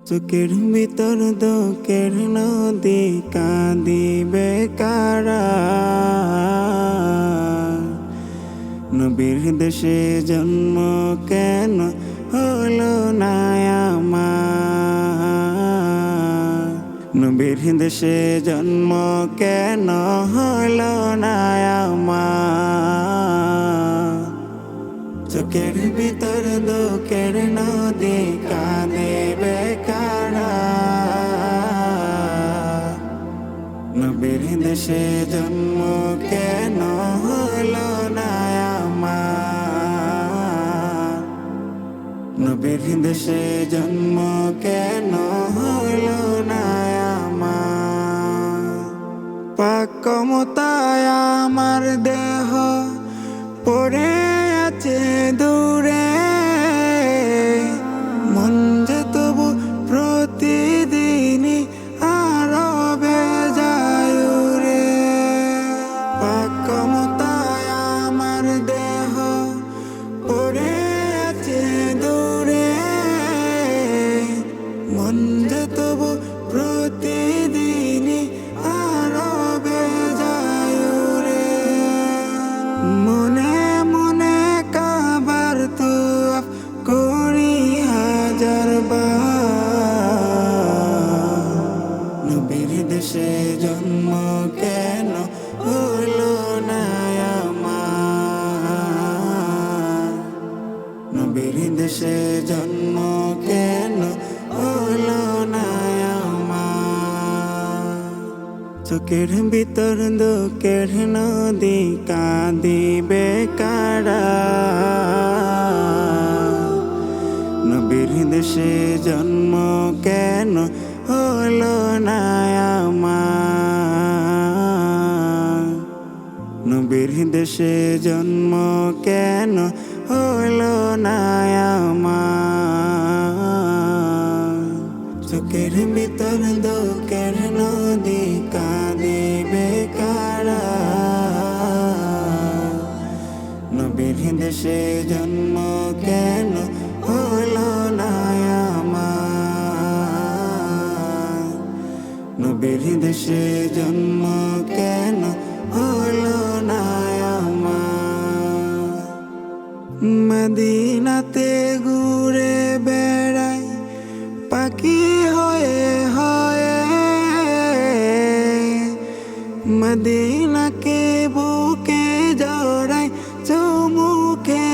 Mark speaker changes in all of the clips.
Speaker 1: চোখের ভিতর দুঃখের নদী কাঁদিবে কারা। নবীর দেশে জন্ম কেন হলো না আমার। নবীর দেশে জন্ম কেন হলো না আমার। চোখের ভিতর দুঃখের নদী কাঁদিবে কারা। নবীর দেশে জন্ম কেন হলো না আমার। নবীর দেশে জন্ম কেন হলো না আমার। পাক ক্ষমতায় আমার দেহ পড়ে আছে দূরে, মন যে তবু প্রতিদিনই আরো বেজায় উড়ে। পাক ক্ষমতায় আমার দেহ পড়ে আছে দূরে, মন যে তবু প্রতিদিনই আরো বেজায় উড়ে। মনে মনে কাবার তুয়াফ করি হাজার বার। নবীর দেশে জন্ম কেন হলো না আমার। নবীর দেশে জন্ম কেন হলো না আমার। চোখের ভিতর দুঃখের নদী কাঁদিবে কারা। নবীর দেশে জন্ম কেন হলো না আমার। নবীর দেশে জন্ম কেন হলো না আমার। চোখের ভিতর দুঃখের নদী কাঁদিবে কারা। নবীর দেশে জন্ম কেন হলো না আমার। নবীর দেশে জন্ম কেন হলো না আমার। মদিনাতে ঘুরে বেড়াই পাখি হয়ে হয়ে, মদিনাকে বুকে জড়াই চুমুকে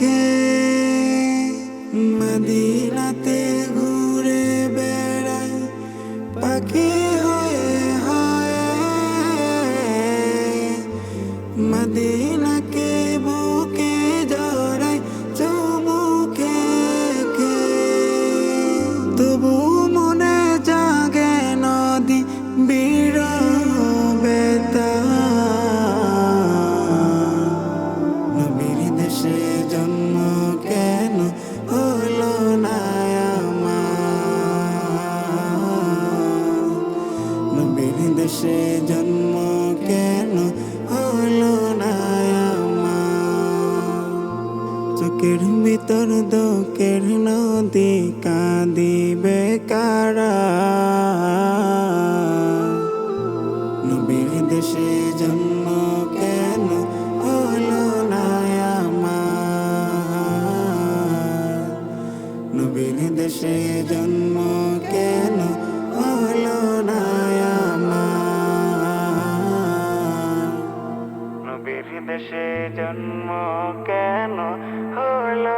Speaker 1: কে। মদিনাতে ঘুরে বেড়াই পাখি হয়ে হয়ে, মদিনাকে বুকে জড়াই চুমুকে কে। তবু মনে জাগে নদী বিরবেতা। নবীর দেশে জন্ম কেন হলো না আমার। নবীর দেশে জন্ম কেন হলো না আমার। চোখের ভিতর দুঃখের নদী কাঁদিবে কারা। নবীর দেশে জন্ম কেন হলো না আমার। নবীর দেশে জন্ম কেন হলো না আমার। নবীর দেশে জন্ম কেন হলো